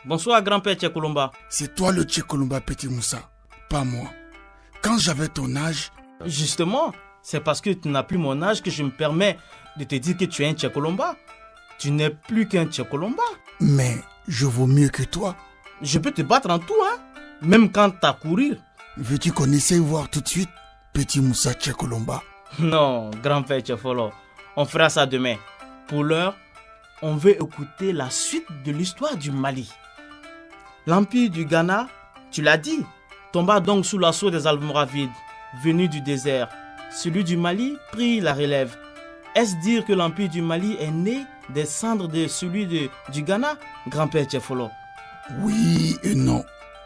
Bonsoir grand-père Tchekolomba. C'est toi le Tchekolomba, petit Moussa, pas moi. Quand j'avais ton âge... Justement, c'est parce que tu n'as plus mon âge que je me permets de te dire que tu es un Tchekolomba. Tu n'es plus qu'un Tchekolomba. Mais je vaux mieux que toi. Je peux te battre en tout, hein. Même quand t'as courir. Veux-tu qu'on essaye voir tout de suite, petit Moussa Tchekolomba? Non, grand-père Tchefolo, on fera ça demain. Pour l'heure, on veut écouter la suite de l'histoire du Mali. L'empire du Ghana, tu l'as dit, tomba donc sous l'assaut des Almoravides, venus du désert. Celui du Mali prit la relève. Est-ce dire que l'empire du Mali est né des cendres de celui du Ghana, grand-père Tchefolo? Oui et non.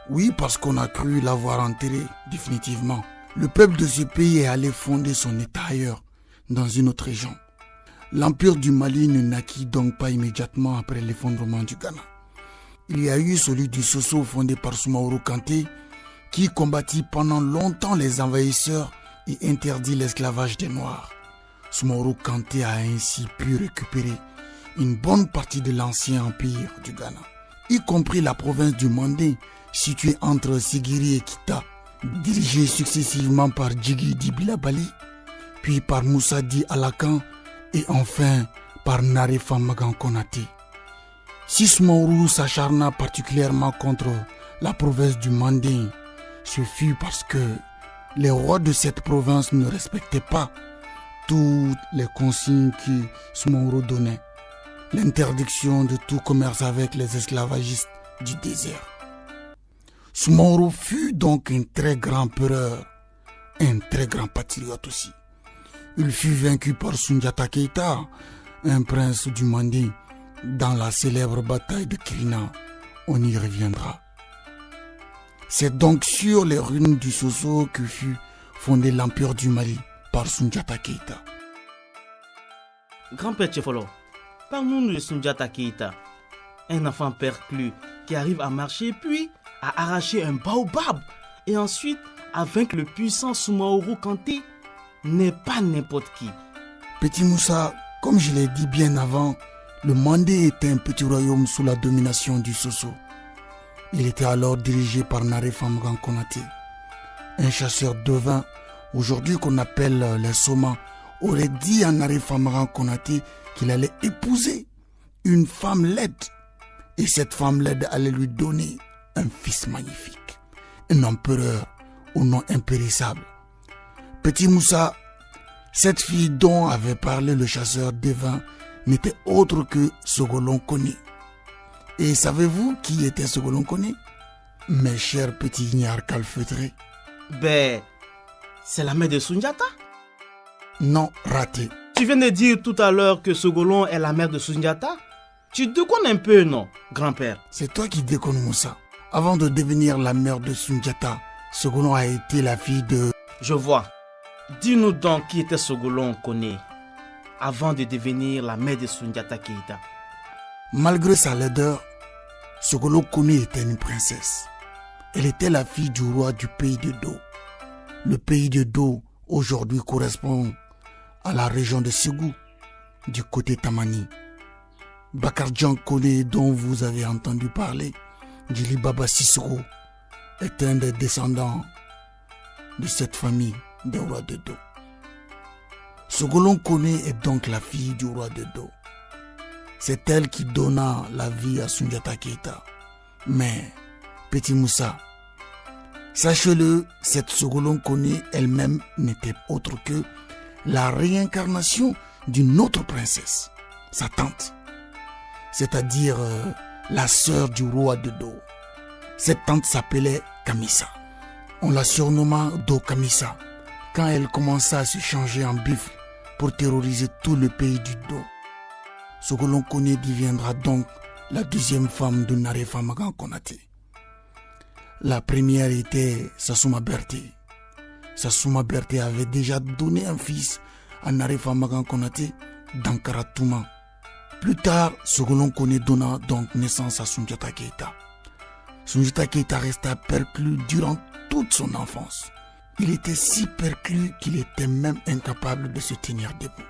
Oui, parce qu'on a cru l'avoir enterré définitivement. Le peuple de ce pays est allé fonder son état ailleurs, dans une autre région. L'empire du Mali ne naquit donc pas immédiatement après l'effondrement du Ghana. Il y a eu celui du Soso fondé par Soumaoro Kanté, qui combattit pendant longtemps les envahisseurs et interdit l'esclavage des Noirs. Soumaoro Kanté a ainsi pu récupérer une bonne partie de l'ancien empire du Ghana, y compris la province du Mandé, située entre Sigiri et Kita, dirigée successivement par Djigui Di Bilabali, puis par Moussa Di Alakan et enfin par Narefa Magan Konaté. Si Soumaoro s'acharna particulièrement contre la province du Mandé, ce fut parce que les rois de cette province ne respectaient pas toutes les consignes que Soumaoro donnait. L'interdiction de tout commerce avec les esclavagistes du désert. Soumaoro fut donc un très grand peureur, un très grand patriote aussi. Il fut vaincu par Soundiata Keita, un prince du Mandé, dans la célèbre bataille de Kirina. On y reviendra. C'est donc sur les ruines du Soso que fut fondé l'empire du Mali par Soundiata Keita. Grand-père Tchefolo, parle-nous de Soundiata Keita, un enfant perclus qui arrive à marcher puis à arracher un baobab et ensuite à vaincre le puissant Soumaoro Kanté n'est pas n'importe qui. Petit Moussa, comme je l'ai dit bien avant, le Mandé était un petit royaume sous la domination du Soso. Il était alors dirigé par Narefa Magan Konaté. Un chasseur devin, aujourd'hui qu'on appelle les Soma, aurait dit à Narefa Magan Konaté qu'il allait épouser une femme laide. Et cette femme laide allait lui donner un fils magnifique, un empereur au nom impérissable. Petit Moussa, cette fille dont avait parlé le chasseur devin n'était autre que Sogolon Koné. Et savez-vous qui était Sogolon Koné? Mes chers petits ignares calfeutrés. C'est la mère de Soundiata? Non, raté. Tu viens de dire tout à l'heure que Sogolon est la mère de Soundiata? Tu déconnes un peu, non, grand-père? C'est toi qui déconnes, Moussa. Avant de devenir la mère de Soundiata, Sogolon a été la fille de... Je vois. Dis-nous donc qui était Sogolon Koné avant de devenir la mère de Soundiata Keita. Malgré sa laideur, Sogolon Koné était une princesse. Elle était la fille du roi du pays de Do. Le pays de Do, aujourd'hui, correspond à la région de Ségou, du côté Tamani. Bakardjan Koné, dont vous avez entendu parler, Djili Baba Sissoko, est un des descendants de cette famille des rois de Do. Sogolon Koné est donc la fille du roi de Do. C'est elle qui donna la vie à Soundiata Keita. Mais, petit Moussa, sachez-le, cette Sogolon Koné elle-même n'était autre que la réincarnation d'une autre princesse, sa tante, c'est-à-dire la sœur du roi de Do. Cette tante s'appelait Kamissa. On la surnomma Do Kamissa quand elle commença à se changer en buffle pour terroriser tout le pays du Do. Sogolon Koné deviendra donc la deuxième femme de Narefa Magan Konaté. La première était Sassouma Berté. Sassouma Berté avait déjà donné un fils à Narefa Magan Konaté dans Karatouma. Plus tard, Sogolon Koné donna donc naissance à Soundiata Keita. Soundiata Keita resta perclus durant toute son enfance. Il était si perclus qu'il était même incapable de se tenir debout.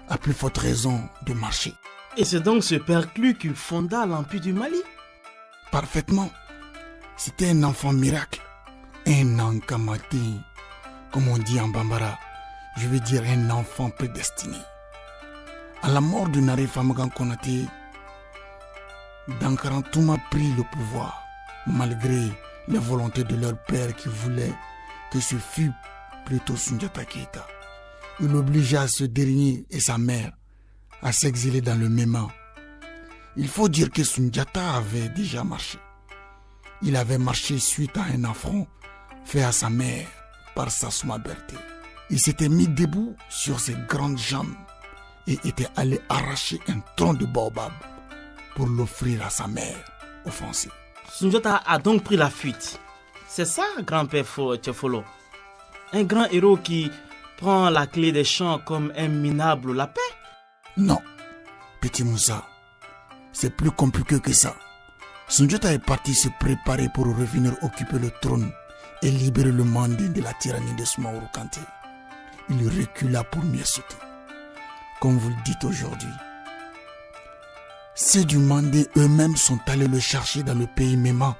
À plus forte raison de marcher. Et c'est donc ce perclus qui fonda l'empire du Mali? Parfaitement. C'était un enfant miracle. Un Ankamati, comme on dit en Bambara. Je veux dire un enfant prédestiné. À la mort de Nari Famagan Konaté, Dankaran Touma prit le pouvoir, malgré la volonté de leur père qui voulait que ce fût plutôt Soundiata Keïta. Il obligea ce dernier et sa mère à s'exiler dans le même an. Il faut dire que Soundiata avait déjà marché. Il avait marché suite à un affront fait à sa mère par Sassouma Berté. Il s'était mis debout sur ses grandes jambes et était allé arracher un tronc de baobab pour l'offrir à sa mère offensée. Soundiata a donc pris la fuite. C'est ça, grand-père Tchefolo. Un grand héros qui prend la clé des champs comme un minable lapin? Non, petit Moussa. C'est plus compliqué que ça. Soundiata est parti se préparer pour revenir occuper le trône et libérer le Mandé de la tyrannie de Soumaoro Kanté. Il recula pour mieux sauter. Comme vous le dites aujourd'hui, ceux du Mandé eux-mêmes sont allés le chercher dans le pays Méma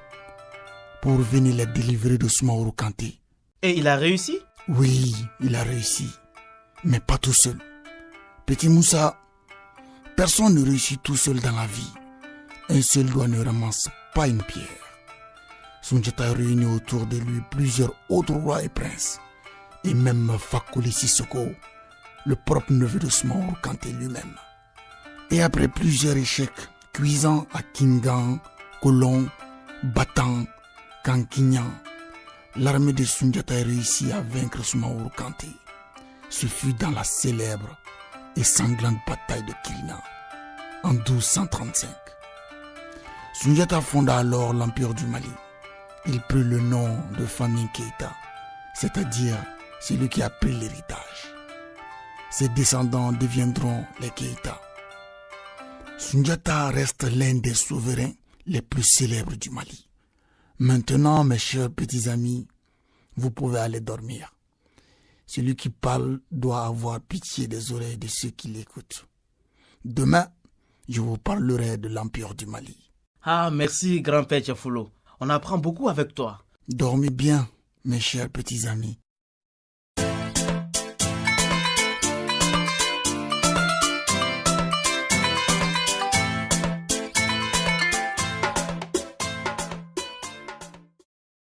pour venir les délivrer de Soumaoro Kanté. Et il a réussi? Oui, il a réussi, mais pas tout seul. Petit Moussa, personne ne réussit tout seul dans la vie. Un seul doigt ne ramasse pas une pierre. Soundiata a réuni autour de lui plusieurs autres rois et princes, et même Fakoli Sissoko, le propre neveu de Soumaoro Kanté lui-même. Et après plusieurs échecs, cuisant à Kingan, Kolon, Batan, Kankinyan, l'armée de Soundiata a réussi à vaincre Soumaoro Kanté. Ce fut dans la célèbre et sanglante bataille de Kirina, en 1235. Soundiata fonda alors l'Empire du Mali. Il prit le nom de famille Keïta, c'est-à-dire celui qui a pris l'héritage. Ses descendants deviendront les Keïta. Soundiata reste l'un des souverains les plus célèbres du Mali. Maintenant, mes chers petits amis, vous pouvez aller dormir. Celui qui parle doit avoir pitié des oreilles de ceux qui l'écoutent. Demain, je vous parlerai de l'Empire du Mali. Ah, merci, grand-père Tchefolo. On apprend beaucoup avec toi. Dormez bien, mes chers petits amis.